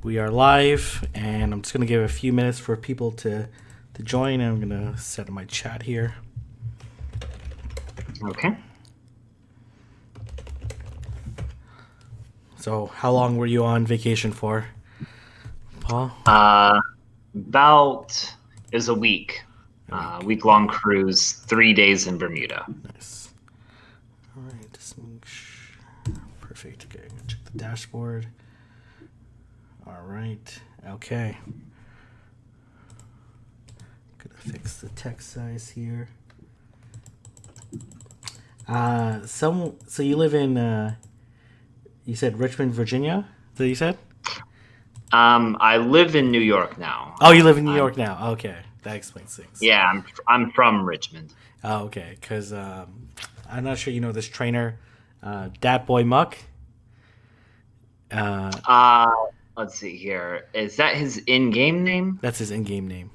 We are live, and I'm just going to give a few minutes for people to join. I'm going to set my chat here. Okay. So, how long were you on vacation for, Paul? About is a week. A week. Week-long cruise, 3 days in Bermuda. Nice. All right, just make sure. Perfect. Okay, I'm gonna check the dashboard. All right. Okay. Gonna fix the text size here. So you live in you said Richmond, Virginia? That you said? I live in New York now. Oh, you live in New York now. Okay, that explains things. Yeah, I'm from Richmond. Oh, okay, because I'm not sure you know this trainer, Dat Boy Muck. Uh, let's see here. Is that his in-game name? That's his in-game name.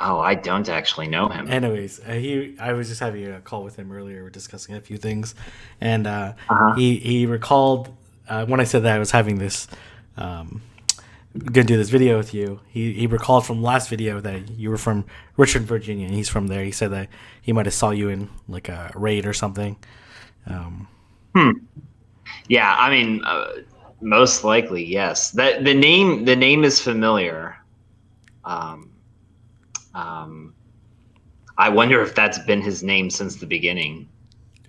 Oh, I don't actually know him. Anyways, I was just having a call with him earlier. We're discussing a few things, and Uh-huh. he recalled when I said that I was having this. Gonna do this video with you. He recalled from last video that you were from Richmond, Virginia, and he's from there. He said that he might have saw you in like a raid or something. Yeah, I mean, most likely, yes. The name is familiar. Um, I wonder if that's been his name since the beginning.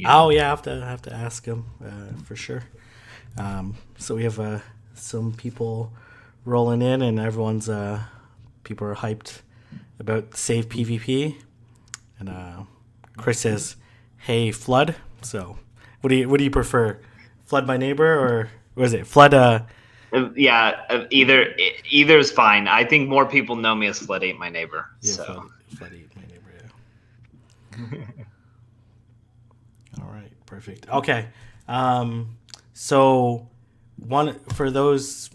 Oh yeah, I have to ask him for sure. So we have some people rolling in, and everyone's people are hyped about Save PvP, and Chris says, "Hey, Flood." So what do you prefer, Flood my neighbor, or what is it, Flood? Yeah, either is fine. I think more people know me as Flood Ain't My Neighbor. Yeah, So Flood my neighbor. Yeah. All right, perfect. Okay, so one for those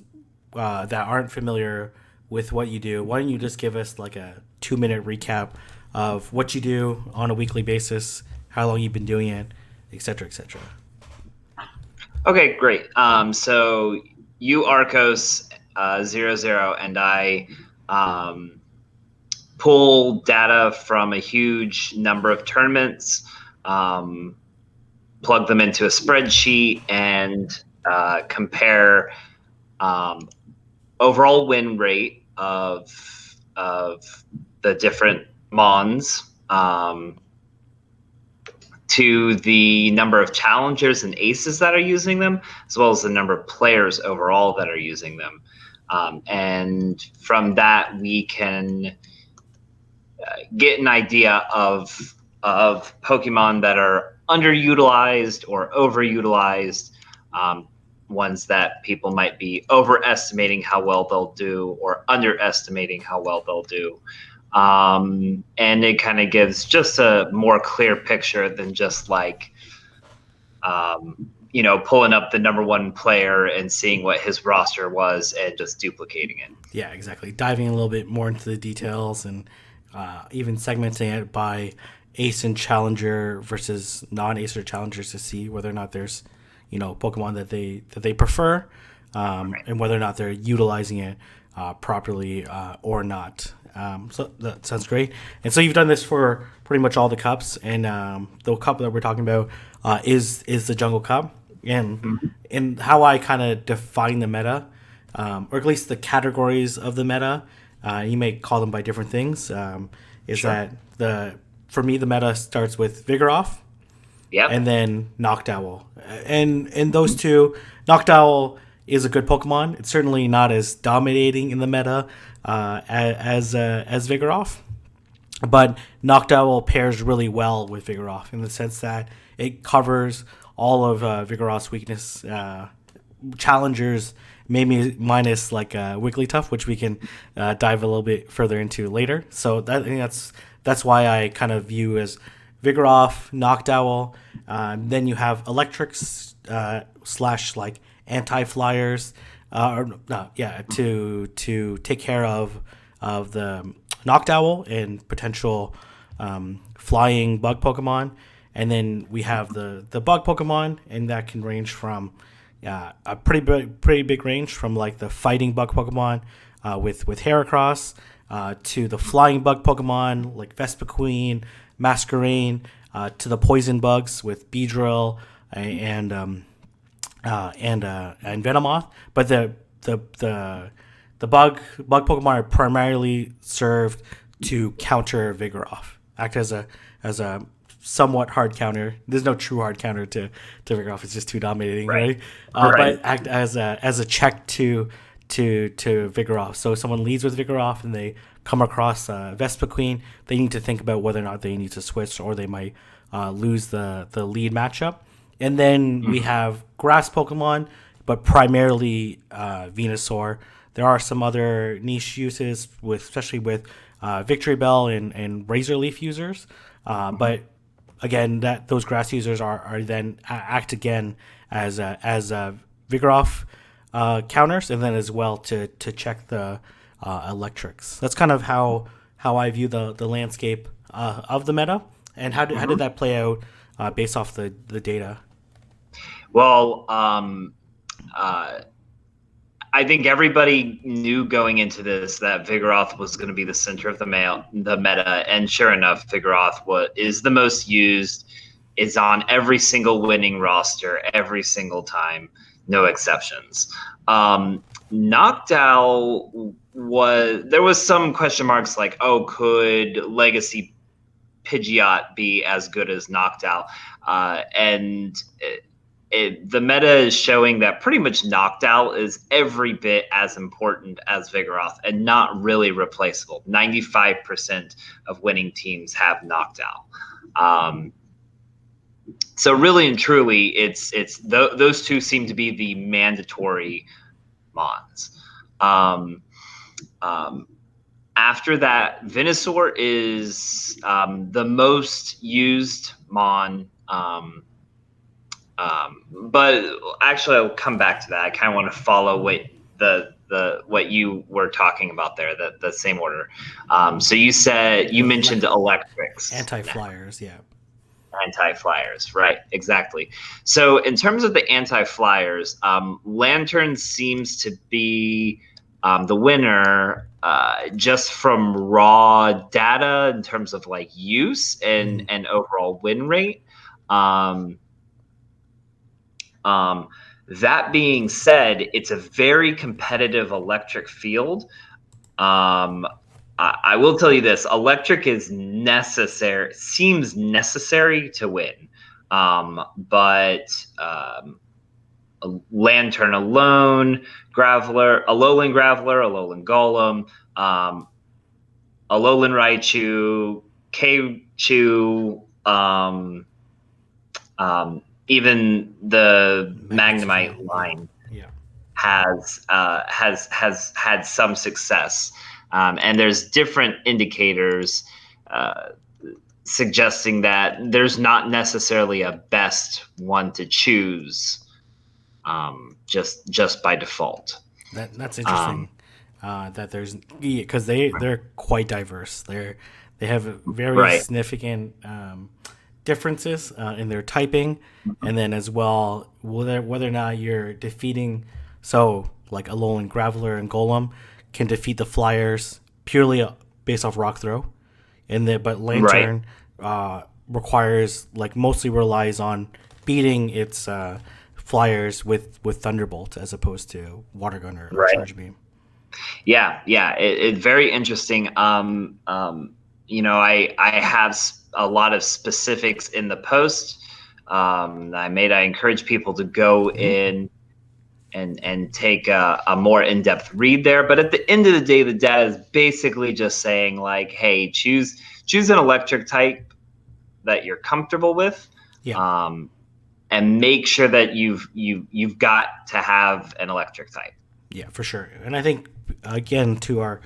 that aren't familiar with what you do, why don't you just give us like a 2-minute recap of what you do on a weekly basis, how long you've been doing it, et cetera, et cetera. okay, great. So you Arcos 00, and I pull data from a huge number of tournaments, plug them into a spreadsheet, and compare overall win rate of the different mons to the number of challengers and aces that are using them, as well as the number of players overall that are using them. And from that, we can get an idea of Pokemon that are underutilized or overutilized, ones that people might be overestimating how well they'll do or underestimating how well they'll do. And it kind of gives just a more clear picture than just like, pulling up the number one player and seeing what his roster was and just duplicating it. Yeah, exactly. Diving a little bit more into the details and even segmenting it by ace and challenger versus non-ace or challengers to see whether or not there's, Pokemon that they prefer, Right. and whether or not they're utilizing it properly or not. So that sounds great. And so you've done this for pretty much all the cups, and the cup that we're talking about is the Jungle Cup, and how I kind of define the meta, or at least the categories of the meta. You may call them by different things. Is Sure. that for me the meta starts with Vigoroth, Yep. and then Noctowl. And those two, Noctowl is a good Pokemon. It's certainly not as dominating in the meta as Vigoroth, but Noctowl pairs really well with Vigoroth in the sense that it covers all of Vigoroth's weakness, challengers, maybe minus like Wigglytuff, which we can dive a little bit further into later. So I think that's why I kind of view as Vigoroth, Noctowl. Then you have Electrics slash like anti-flyers, to take care of the Noctowl and potential flying bug Pokemon. And then we have the bug Pokemon, and that can range from a pretty big range from like the fighting bug Pokemon with Heracross to the flying bug Pokemon like Vespiquen, Masquerain, to the poison bugs with Beedrill and Venomoth. But the bug Pokemon are primarily served to counter Vigoroth, act as a somewhat hard counter. There's no true hard counter to Vigoroth. It's just too dominating, right? But act as a check to Vigoroth. So if someone leads with Vigoroth and they come across Vespiquen, they need to think about whether or not they need to switch, or they might lose the lead matchup. And then we have grass Pokemon, but primarily Venusaur. There are some other niche uses, especially with Victory Bell and Razor Leaf users. But again, those grass users are then act again as Vigoroth counters, and then as well to check the electrics. That's kind of how I view the landscape of the meta. And how did that play out based off the data? Well, I think everybody knew going into this that Vigoroth was going to be the center of the meta, and sure enough, Vigoroth is the most used, is on every single winning roster every single time, no exceptions. Noctowl there was some question marks like, oh, could Legacy Pidgeot be as good as Noctowl? The meta is showing that pretty much Noctowl is every bit as important as Vigoroth and not really replaceable. 95% of winning teams have Noctowl. So really and truly, those two seem to be the mandatory mons. After that, Venusaur is the most used mon. But actually, I'll come back to that. I kind of want to follow what you were talking about there, the same order. So you mentioned electrics, Anti-flyers, yeah. Anti-flyers, right? Exactly. So in terms of the anti-flyers, Lantern seems to be the winner just from raw data in terms of like use and overall win rate. That being said, it's a very competitive electric field. I will tell you this: electric seems necessary to win, but a Lantern alone, Graveler, Alolan Graveler, Alolan Golem, Alolan Raichu, K-Chew, even the Magnemite line has had some success, and there's different indicators suggesting that there's not necessarily a best one to choose, just by default. That's interesting. That there's, because they're quite diverse. They have very significant differences in their typing, and then as well whether or not you're defeating, so like Alolan Graveler and Golem can defeat the flyers purely based off rock throw, but Lantern requires, like, mostly relies on beating its flyers with Thunderbolt as opposed to Water Gun or Charge Beam. It's very interesting. I have a lot of specifics in the post I encourage people to go in and take a more in-depth read there. But at the end of the day, the data is basically just saying, like, hey, choose an electric type that you're comfortable with, and make sure that you've got to have an electric type. Yeah, for sure. And I think, again, to our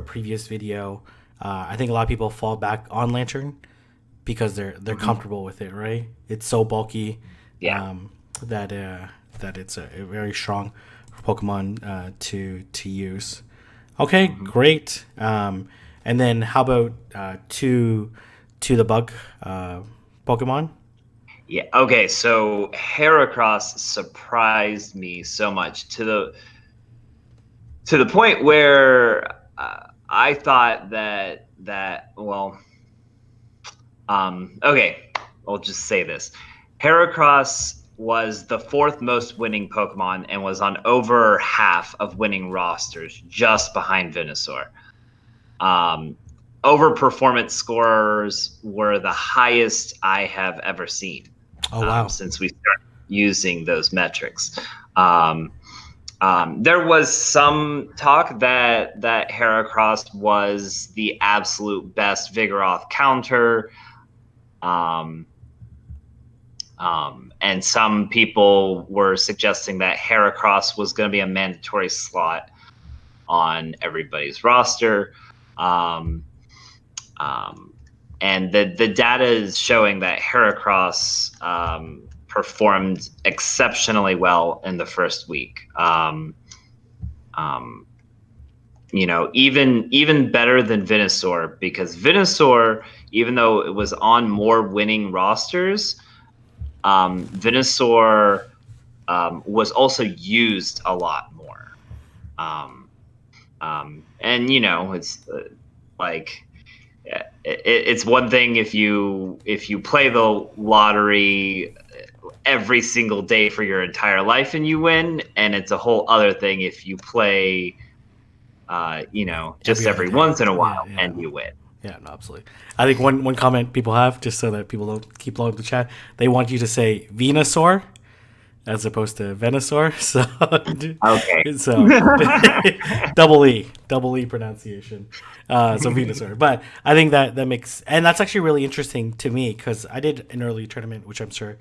previous video, I think a lot of people fall back on Lantern because they're comfortable with it, right? It's so bulky, that it's a very strong Pokemon to use. Okay, great. And then how about to the bug Pokemon? Yeah. Okay. So Heracross surprised me so much to the point where I thought okay, I'll just say this: Heracross was the fourth most winning Pokemon and was on over half of winning rosters, just behind Venusaur. Um, Overperformance scores were the highest I have ever seen Oh wow. since we started using those metrics. Um, there was some talk that Heracross was the absolute best Vigoroth counter. Um, and some people were suggesting that Heracross was going to be a mandatory slot on everybody's roster. Um, um, and the data is showing that Heracross performed exceptionally well in the first week. Um, even better than Venusaur, because Venusaur, even though it was on more winning rosters, Venusaur was also used a lot more. Um, and it's like it's one thing if you play the lottery every single day for your entire life and you win, and it's a whole other thing if you play just Every other every day. once in a Yeah, while yeah. and you win. Yeah, no, absolutely. I think one comment people have, just so that people don't keep blowing up the chat, they want you to say Venusaur as opposed to Venusaur. Okay. So double E pronunciation. So Venusaur. But I think that makes, and that's actually really interesting to me because I did an early tournament, which I'm sure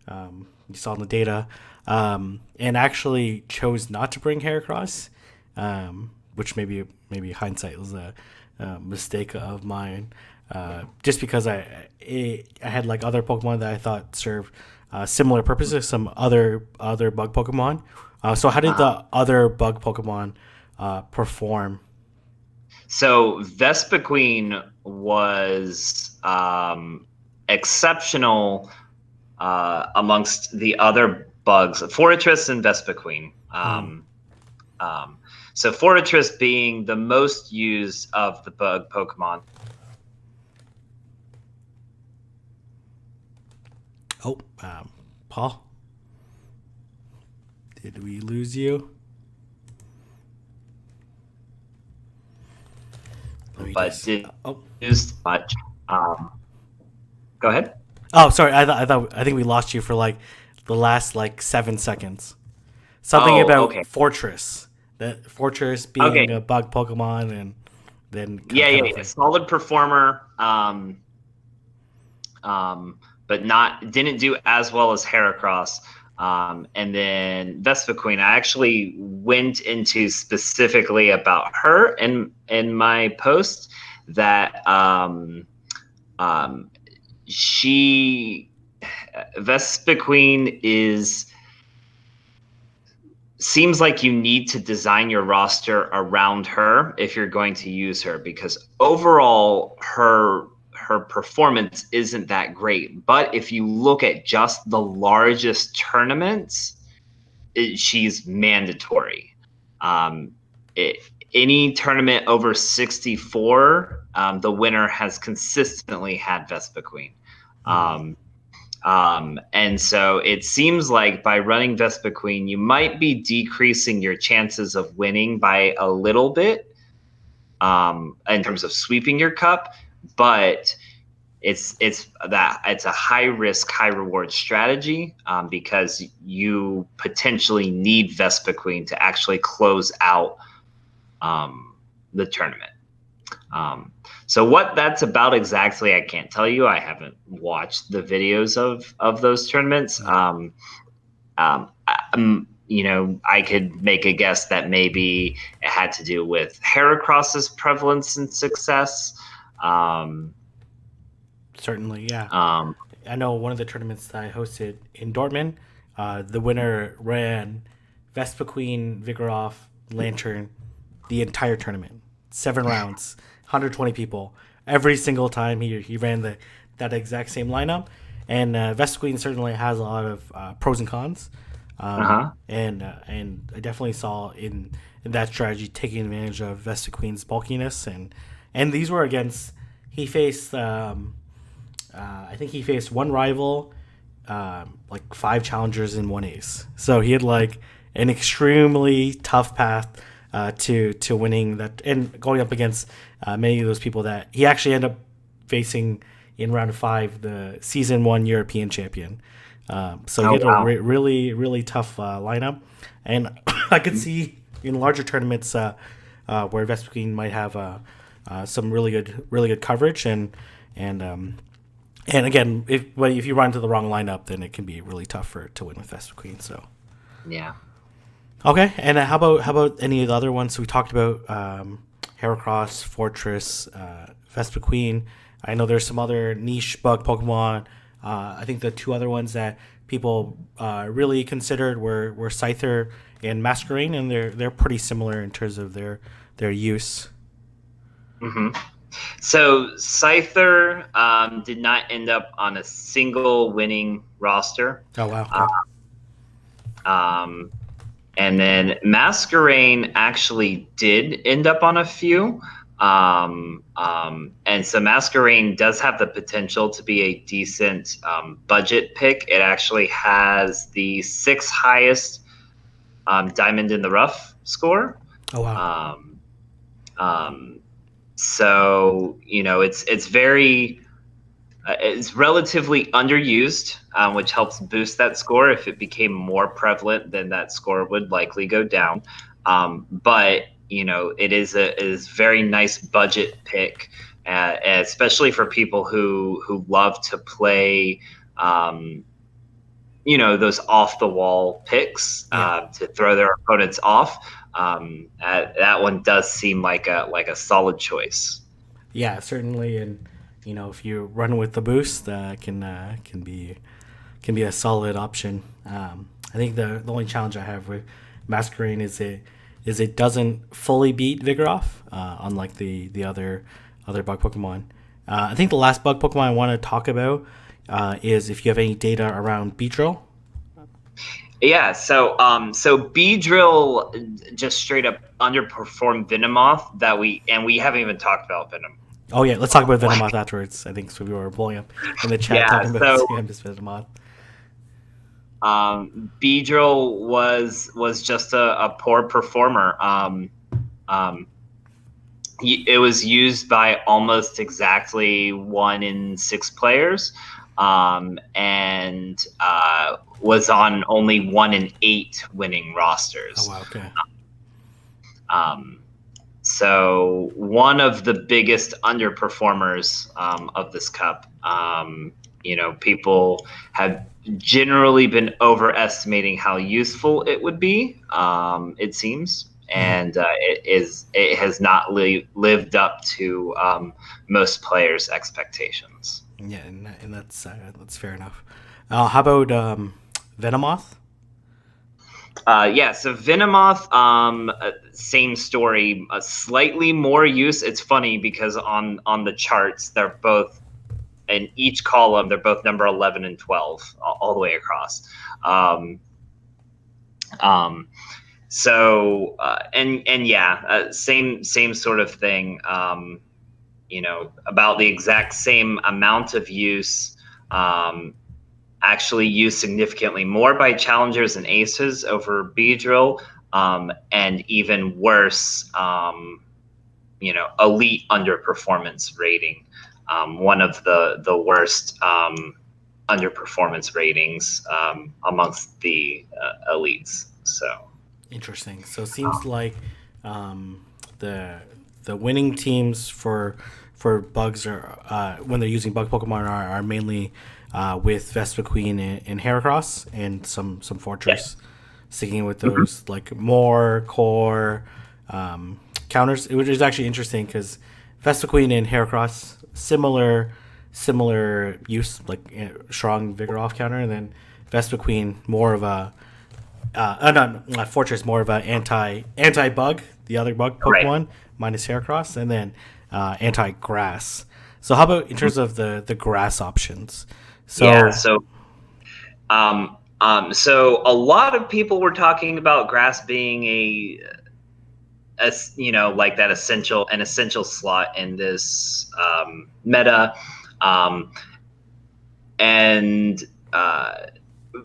you saw in the data, and actually chose not to bring Heracross, which maybe hindsight was a mistake of mine. Just because I had like other Pokemon that I thought served similar purposes, some other bug Pokemon. So how did Uh-huh. the other bug Pokemon perform? So Vespiquen was exceptional amongst the other bugs, Fortress and Vespiquen. Mm. So Fortress being the most used of the bug Pokemon. Oh, Paul, did we lose you? Let me But just. did Oh, used much. Um, Go ahead. oh, sorry. I think we lost you for like the last like 7 seconds. Something Oh, about okay. Fortress. That Fortress being Okay. a bug Pokemon, and then Yeah, cut yeah, off yeah. there. Solid performer. But not didn't do as well as Heracross. And then Vespiquen, I actually went into specifically about her in my post that um, she Vespiquen is seems like you need to design your roster around her if you're going to use her, because overall her performance isn't that great. But if you look at just the largest tournaments, she's mandatory. Um, it, any tournament over 64, the winner has consistently had Vespiquen. Mm. Um, and so it seems like by running Vespiquen, you might be decreasing your chances of winning by a little bit in terms of sweeping your cup, but it's a high risk, high reward strategy because you potentially need Vespiquen to actually close out the tournament. So what that's about exactly, I can't tell you. I haven't watched the videos of those tournaments. Yeah. I could make a guess that maybe it had to do with Heracross's prevalence and success. Um, Certainly, yeah. um, I know one of the tournaments that I hosted in Dortmund, the winner ran Vespiquen, Vigoroth, Lantern, the entire tournament, 7 rounds, 120 people. Every single time he ran that exact same lineup, and Vespiquen certainly has a lot of pros and cons. Uh-huh. And I definitely saw in that strategy taking advantage of Vespiquen's bulkiness, and these were against he faced I think he faced one rival, like 5 challengers and 1 ace. So he had like an extremely tough path to winning that and going up against many of those people that he actually ended up facing in round of 5, the season 1 European champion. So he had a really, really tough lineup. And I could see in larger tournaments where Vespiquen might have some really good coverage. And again, if you run into the wrong lineup, then it can be really tough to win with Vespiquen. So Yeah. okay, and how about any of the other ones? So we talked about Heracross, Fortress, Vespiquen. I know there's some other niche bug Pokemon. I think the 2 other ones that people really considered were Scyther and Masquerain, and they're pretty similar in terms of their use. Mm-hmm. So Scyther did not end up on a single winning roster. Oh wow! Okay. And then Masquerain actually did end up on a few. And so Masquerain does have the potential to be a decent budget pick. It actually has the 6th highest Diamond in the Rough score. Oh wow! So it's very it's relatively underused, which helps boost that score. If it became more prevalent, then that score would likely go down. But it is very nice budget pick, especially for people who love to play. Those off the wall picks to throw their opponents off. That one does seem like a solid choice. Yeah, certainly, and if you run with the boost, can be a solid option. I think the only challenge I have with Masquerain is it doesn't fully beat Vigoroth, unlike the other bug Pokemon. I think the last bug Pokemon I want to talk about is if you have any data around Beedrill. Yeah, so Beedrill just straight up underperformed Venomoth we haven't even talked about Venom. Oh yeah, let's talk about Venomoth afterwards. I think so. We were blowing up in the chat talking about Venomoth. Beedrill was just a poor performer. It was used by almost exactly 1 in 6 players, and was on only 1 in 8 winning rosters. Oh wow, okay. So one of the biggest underperformers of this cup. People have generally been overestimating how useful it would be. It seems. And it has not lived up to most players' expectations. Yeah, and that's fair enough. How about Venomoth? So Venomoth, same story, slightly more use. It's funny because on the charts, they're both in each column. They're both number 11 and 12 all the way across. Same sort of thing. About the exact same amount of use. Actually used significantly more by challengers and aces over Beedrill, and even worse, elite underperformance rating. One of the worst underperformance ratings amongst the elites. So interesting. So it seems like the winning teams for bugs are when they're using bug Pokemon are mainly with Vespiquen and Heracross and some Fortress, sticking with those like more core counters, which is actually interesting because Vespiquen and Heracross similar use, like strong Vigoroth counter, and then Vespiquen more of a not Fortress, more of a anti bug, the other bug Pokemon minus Heracross, and then anti grass. So how about in terms of the grass options? Yeah. So, So a lot of people were talking about grass being like that an essential slot in this meta, um, and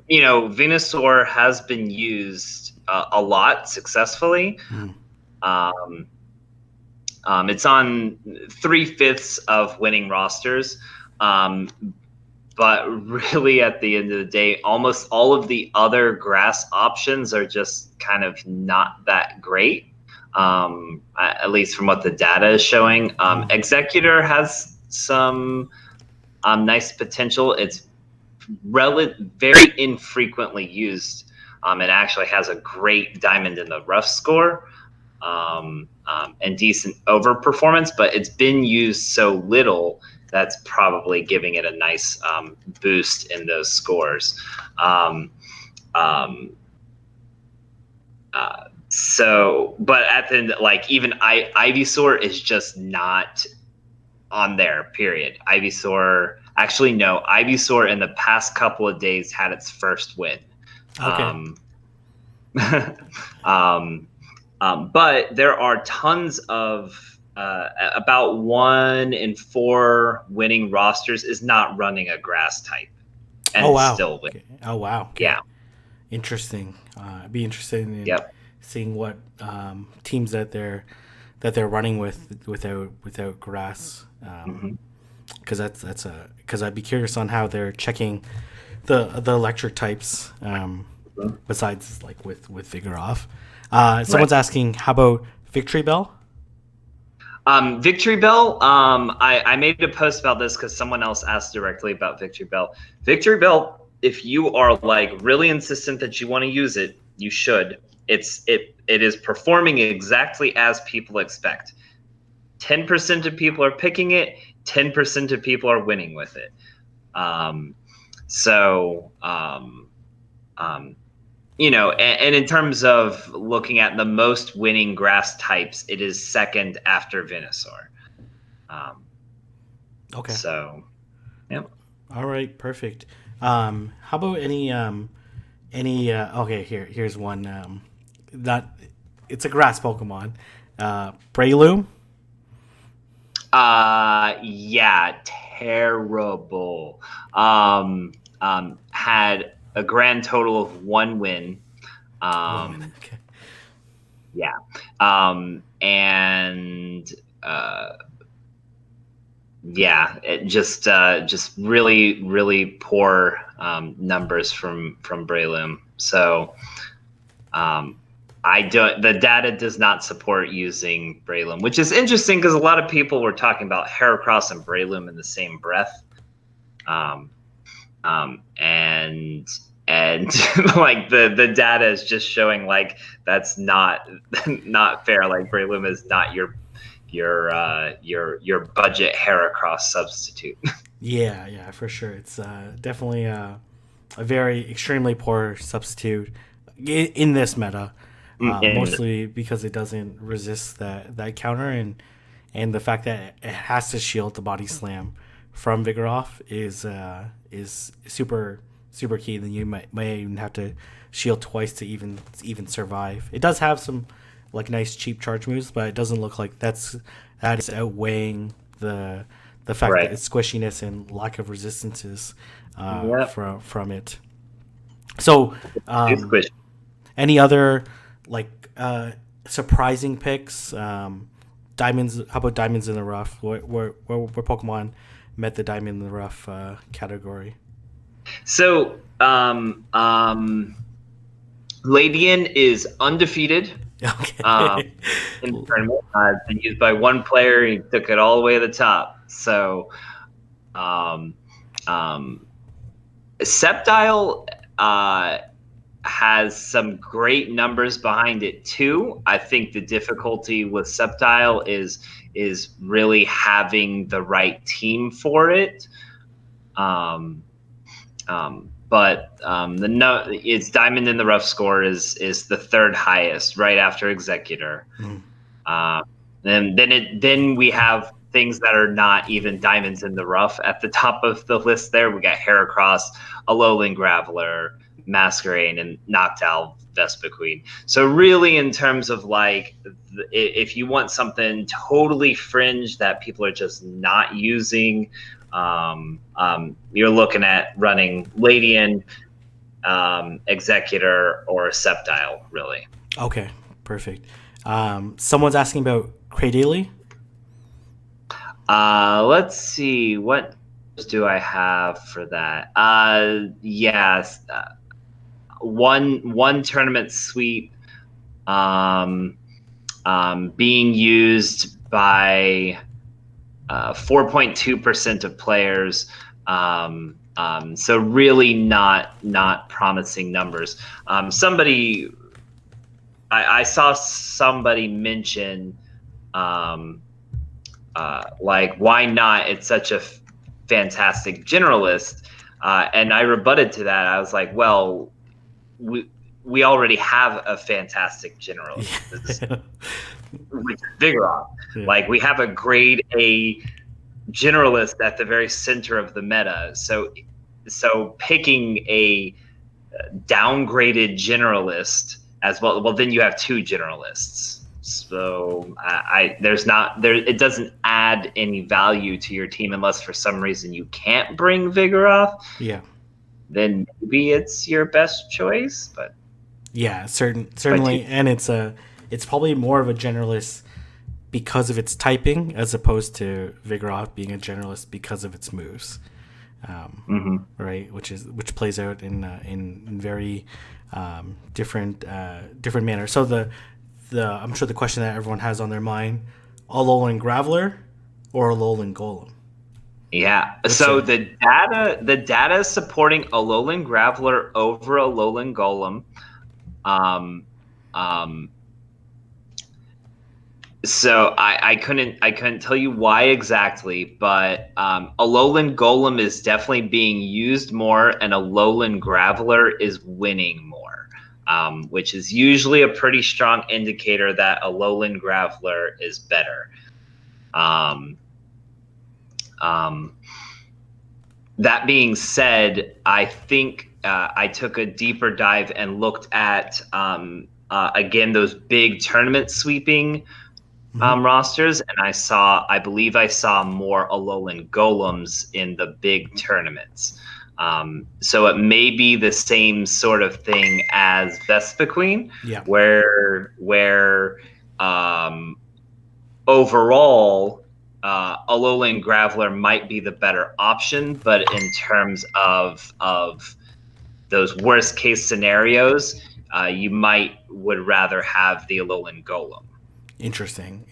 Venusaur has been used a lot successfully. mm, Um, it's on 3/5 of winning rosters. Um, but really, at the end of the day, almost all of the other grass options are just kind of not that great, at least from what the data is showing. Executor has some nice potential. It's very infrequently used. It actually has a great diamond in the rough score, and decent overperformance, but it's been used so little that's probably giving it a nice boost in those scores. Um, um, but at the end, like even Ivysaur is just not on there. Period. Ivysaur, actually no, Ivysaur in the past couple of days had its first win. okay. Um, um, but there are tons of about 1 in 4 winning rosters is not running a grass type Oh and wow. still win. Okay. Oh wow. Okay. Yeah. Interesting. I'd be interested in Yep. seeing what teams that they're running without grass. Mm-hmm. Because because I'd be curious on how they're checking the electric types. Besides like with Vigor off. Right. Someone's asking, how about Victory Bell? Victory Bell. I made a post about this because someone else asked directly about Victory Bell. Victory Bell, if you are like really insistent that you want to use it, you should. It is performing exactly as people expect. 10% of people are picking it. 10% of people are winning with it. Um, so and in terms of looking at the most winning grass types, it is second after Venusaur. Um, Okay. so, yeah. All right. Perfect. How about any okay, here's one not it's a grass Pokemon. Breloom. Yeah, terrible. Had a grand total of 1 win. One minute. Um, Okay. yeah. And yeah, it just really really poor numbers from Breloom. So I don't. The data does not support using Breloom, which is interesting because a lot of people were talking about Heracross and Breloom in the same breath, um, and like the data is just showing like that's not fair. Like Breloom is not your budget Heracross substitute. Yeah, yeah, for sure. It's definitely a very extremely poor substitute in this meta. And Mostly because it doesn't resist that counter, and the fact that it has to shield the body slam from Vigoroth is super key. Then you might even have to shield twice to even survive. It does have some like nice cheap charge moves, but it doesn't look like that is outweighing the fact that right. its squishiness and lack of resistances Yep. from it. So, It's squishy. any other like surprising picks? Diamonds. How about diamonds in the rough? Where Pokemon met the diamond in the rough category? So, Ladian is undefeated um, Okay. in the tournament. It's been used by one player. He took it all the way to the top. So, um, um, Sceptile has some great numbers behind it too. I think the difficulty with Sceptile is really having the right team for it. But the no, its diamond in the rough score is the third highest, right after Executor. Mm. Uh, then we have things that are not even diamonds in the rough at the top of the list there. We got Heracross, Alolan Graveler, Masquerain, and Noctowl Vespiquen. So really, in terms of like, if you want something totally fringe that people are just not using, you're looking at running Ladian, Executor, or Sceptile, really. Okay, perfect. Someone's asking about Cradily. Let's see. What do I have for that? Yes. One tournament sweep um, being used by 4.2% of players. So really not promising numbers. Somebody I saw somebody mention um, like why not? It's such a fantastic generalist, and I rebutted to that. I was like, well, we already have a fantastic generalist, Yeah. which is Vigoroth. Yeah. Like we have a grade A generalist at the very center of the meta. So picking a downgraded generalist as well then you have two generalists. So there's not there it doesn't add any value to your team unless for some reason you can't bring Vigoroth. Yeah. Then maybe it's your best choice, Yeah, but certainly, and it's probably more of a generalist because of its typing as opposed to Vigoroth being a generalist because of its moves, mm-hmm. right? Which plays out in very different manner. So the I'm sure the question that everyone has on their mind: Alolan Graveler or Alolan Golem? Yeah. Which So the data is supporting Alolan Graveler over Alolan Golem. Um, um, so I couldn't tell you why exactly, but Alolan Golem is definitely being used more, and Alolan Graveler is winning more, which is usually a pretty strong indicator that Alolan Graveler is better. Um, um, that being said, I think I took a deeper dive and looked at again those big tournament sweeping rosters, and I believe I saw more Alolan Golems in the big tournaments. So it may be the same sort of thing as Vespiquen, yeah, where overall Alolan Graveler might be the better option, but in terms of those worst case scenarios, you would rather have the Alolan Golem. interesting.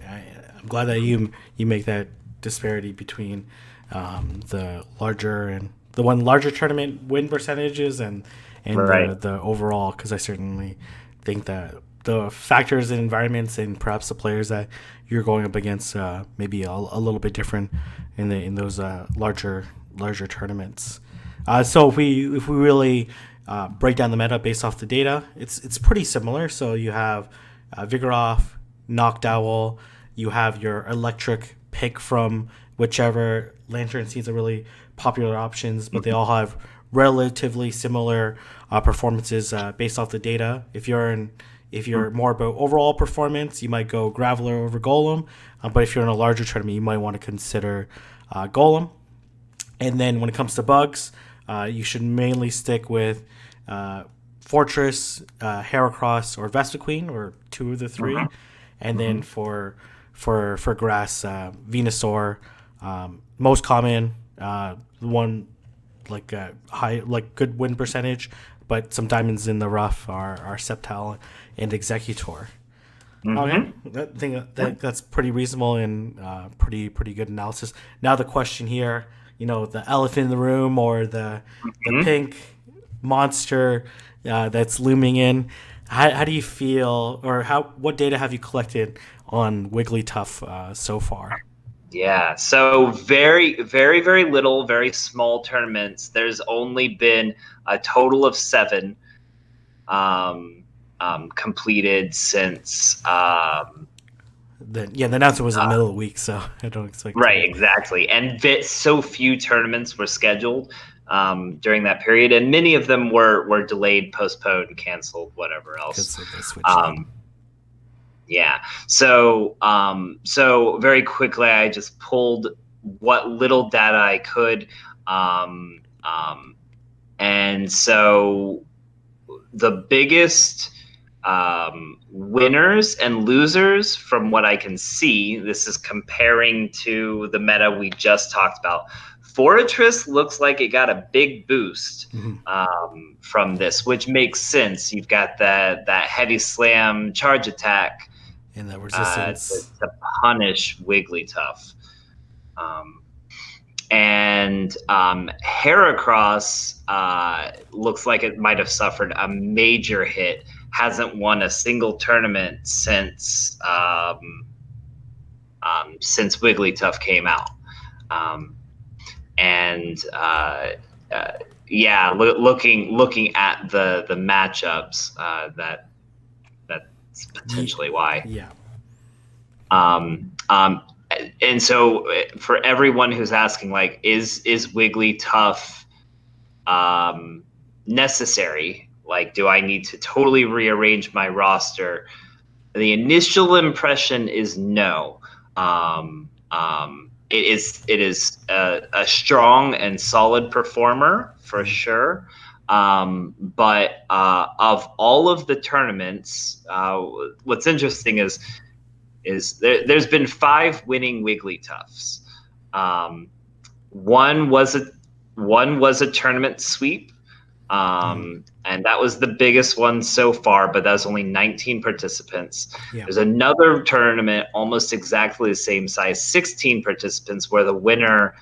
I'm glad that you make that disparity between the larger and the one larger tournament win percentages and Right. the overall, because I certainly think that the factors and environments and perhaps the players that you're going up against maybe a little bit different in those larger tournaments. So if we really break down the meta based off the data, it's pretty similar. So you have Vigoroth, Noctowl. You have your electric pick from whichever Lantern Seeds are really popular options, but they all have relatively similar performances based off the data. If you're more about overall performance, you might go Graveler over Golem, but if you're in a larger tournament, you might want to consider Golem. And then when it comes to bugs, you should mainly stick with Fortress, Heracross, or Vespiquen, or two of the 3. And then for grass, Venusaur, most common, one like high like good win percentage, but some diamonds in the rough are Sceptile and Executor. Okay, that's pretty reasonable and pretty good analysis. Now the question here, the elephant in the room or the pink monster that's looming in. How do you feel, or what data have you collected on Wigglytuff so far? Yeah, so very, very, very little, very small tournaments. There's only been a total of 7 completed since The announcement was in the middle of the week, so I don't expect Right, exactly. And so few tournaments were scheduled during that period, and many of them were delayed, postponed, canceled, whatever else. because of the Switch. Um, yeah. So very quickly, I just pulled what little data I could, um, um, and so the biggest winners and losers from what I can see, this is comparing to the meta we just talked about. Fortress looks like it got a big boost from this, which makes sense. You've got that heavy slam charge attack And the to, resistance. to punish Wigglytuff. And Heracross looks like it might have suffered a major hit. Hasn't won a single tournament since Wigglytuff came out. And yeah, looking at the matchups, that's potentially why. Yeah. And so for everyone who's asking, like, is Wigglytuff necessary? Like, do I need to totally rearrange my roster? The initial impression is no. It is a strong and solid performer for sure. But of all of the tournaments, what's interesting is there's been 5 winning Wigglytuffs. One was a tournament sweep, and that was the biggest one so far, but that was only 19 participants. Yeah. There's another tournament almost exactly the same size, 16 participants, where the winner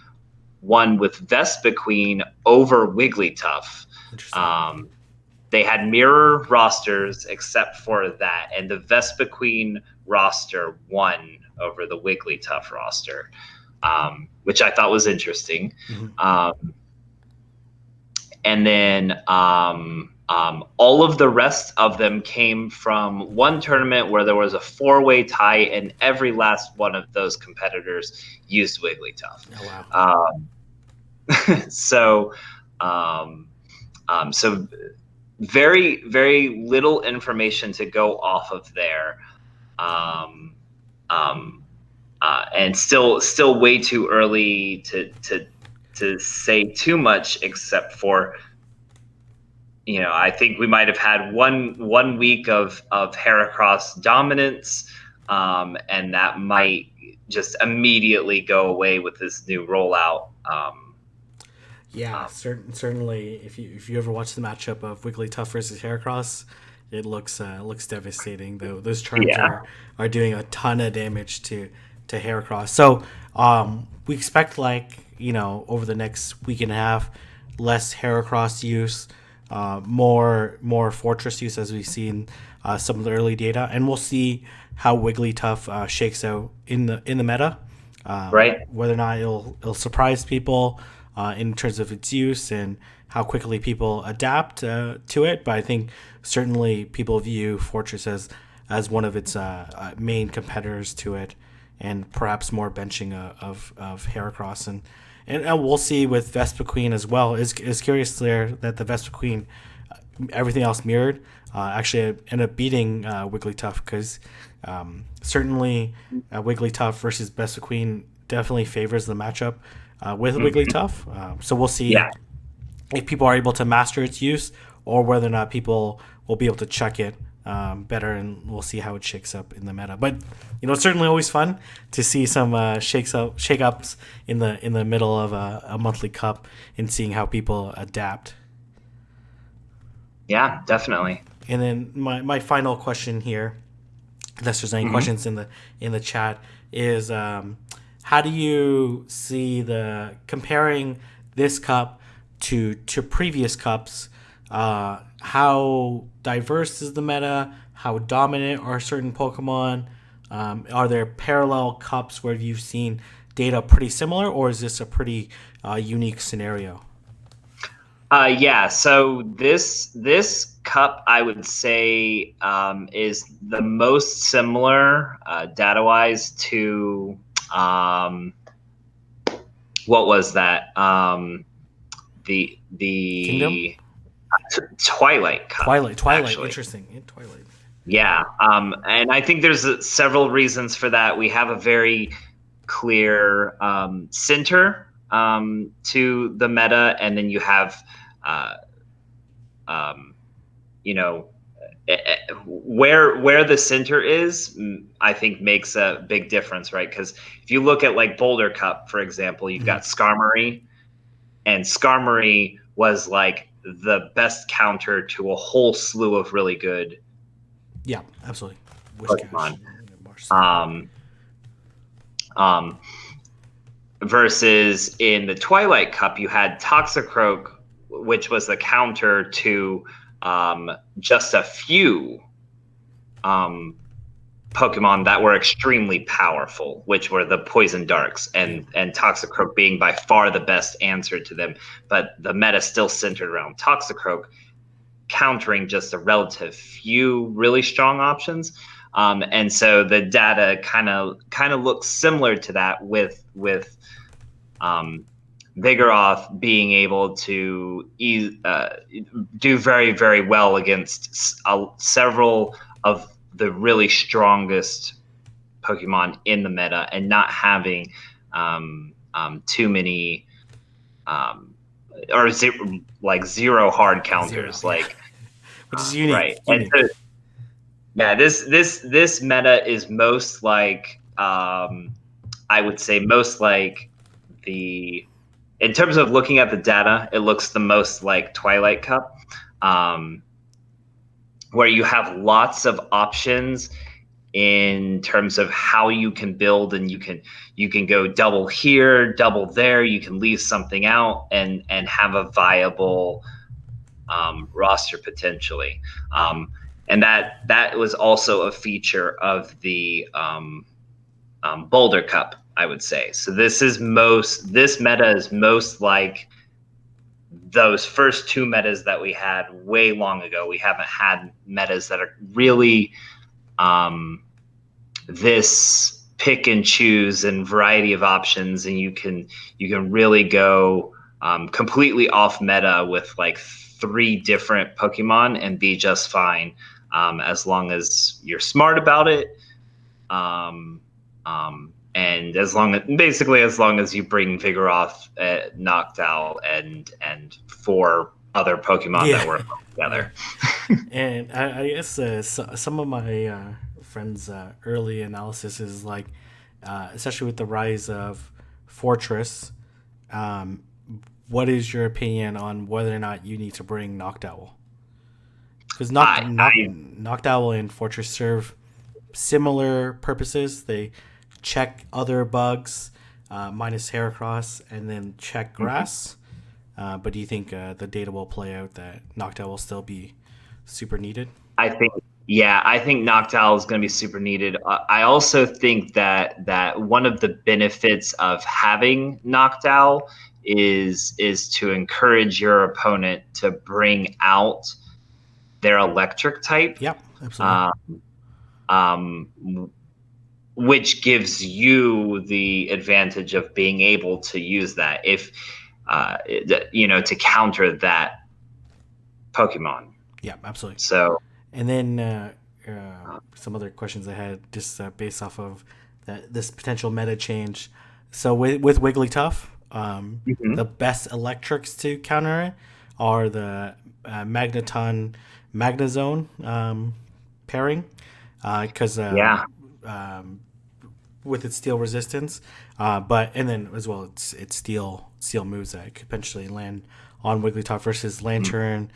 won with Vespiquen over Wigglytuff. They had mirror rosters except for that, and the Vespiquen roster won over the Wigglytuff roster, which I thought was interesting. And then all of the rest of them came from one tournament where there was a 4-way tie, and every last one of those competitors used Wigglytuff. Oh, wow. So very, very little information to go off of there. And still way too early to say too much, except for, I think we might have had one week of Heracross dominance, and that might just immediately go away with this new rollout. Yeah, certainly. If you ever watch the matchup of Wigglytuff versus Heracross, it looks devastating. Though those charms are doing a ton of damage to Heracross. So we expect, like, over the next week and a half, less Heracross use, more Fortress use, as we've seen some of the early data, and we'll see how Wigglytuff shakes out in the meta. Right. Whether or not it'll surprise people in terms of its use and how quickly people adapt to it. But I think certainly people view Fortress as one of its main competitors to it, and perhaps more benching of Heracross. And we'll see with Vespiquen as well. It's curious there that the Vespiquen, everything else mirrored, actually ended up beating Wigglytuff, because certainly Wigglytuff versus Vespiquen definitely favors the matchup with Wigglytuff. So we'll see if people are able to master its use, or whether or not people will be able to check it better, and we'll see how it shakes up in the meta. But it's certainly always fun to see some shake-ups in the middle of a monthly cup, and seeing how people adapt. Yeah, definitely. And then my final question here, unless there's any questions in the chat, is how do you see comparing this cup to previous cups? How diverse is the meta? How dominant are certain Pokemon? Are there parallel cups where you've seen data pretty similar, or is this a pretty unique scenario? Yeah. So this cup, I would say, is the most similar data wise to um, what was that? Kingdom, The Twilight Cup, Twilight. actually. Interesting. In Twilight. Yeah, and I think there's several reasons for that. We have a very clear center to the meta, and then you have, uh, um, you know, where the center is. I think makes a big difference, right? Because if you look at like Boulder Cup, for example, you've Hmm. got Skarmory, and Skarmory was like the best counter to a whole slew of really good Yeah, absolutely. Wishcash Pokemon. and Marcy. Um, um, versus in the Twilight Cup, you had Toxicroak, which was the counter to just a few um, Pokemon that were extremely powerful, which were the Poison Darks, Yeah. and Toxicroak being by far the best answer to them. But the meta still centered around Toxicroak, countering just a relative few really strong options. And so the data kind of looks similar to that with um, Vigoroth being able to do very, very well against several of the really strongest Pokemon in the meta and not having too many um, or like zero hard Zero. counters. Yeah. Like Which is unique. right, and Unique. so yeah, this meta is most like I would say most like the in terms of looking at the data, it looks the most like Twilight Cup, um, where you have lots of options in terms of how you can build, and you can go double here, double there. You can leave something out and have a viable roster potentially. Um, and that was also a feature of the Boulder Cup, I would say. So this meta is most like those first two metas that we had way long ago. We haven't had metas that are really um, this pick and choose and variety of options, and you can really go completely off meta with like three different Pokemon and be just fine, as long as you're smart about it. Um, and as long as you bring Vigoroth, Noctowl, and four other Pokemon Yeah. that work Yeah. together. And I guess some of my friends' early analysis is like, especially with the rise of Fortress, um, what is your opinion on whether or not you need to bring Noctowl? Because I Noctowl and Fortress serve similar purposes. They check other bugs, minus Heracross, and then check grass. But do you think the data will play out that Noctowl will still be super needed? I think, yeah, I think Noctowl is going to be super needed. I also think that one of the benefits of having Noctowl is to encourage your opponent to bring out their electric type, Yep, absolutely. uh, um, which gives you the advantage of being able to use that if to counter that Pokemon. Yep, absolutely. So And then some other questions I had just based off of this potential meta change. So with Wigglytuff, mhm. the best electrics to counter it are the Magneton Magnezone pairing, because Yeah. um, with its steel resistance, but and then as well it's steel moves that could potentially land on Wigglytuff versus Lantern,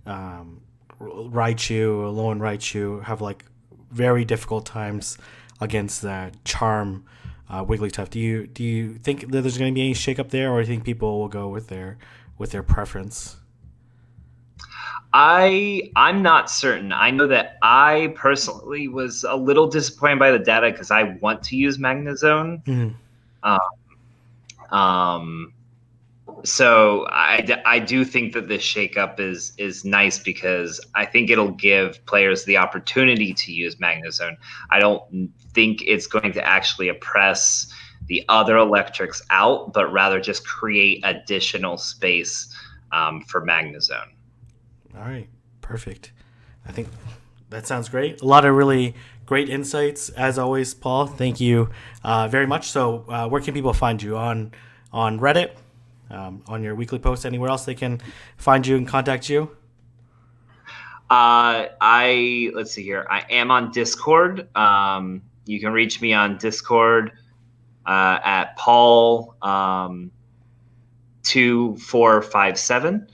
um, Raichu, Lone Raichu have like very difficult times against that Charm Wigglytuff. Do you think that there's going to be any shakeup there, or do you think people will go with their preference? I'm not certain. I know that I personally was a little disappointed by the data because I want to use Magnezone. Mm. Uh, um, So I do think that this shakeup is nice because I think it'll give players the opportunity to use Magnezone. I don't think it's going to actually oppress the other electrics out, but rather just create additional space for Magnezone. All right, perfect. I think that sounds great. A lot of really great insights as always, Paul. Thank you very much. So, where can people find you on Reddit, on your weekly posts, anywhere else they can find you and contact you? I let's see here. I am on Discord. You can reach me on Discord at Paul 2457.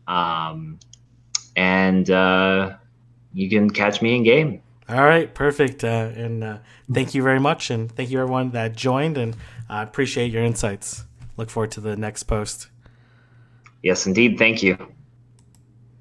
Um, and you can catch me in game. All right, perfect. And thank you very much, and thank you everyone that joined, and I appreciate your insights. Look forward to the next post. Yes, indeed. Thank you.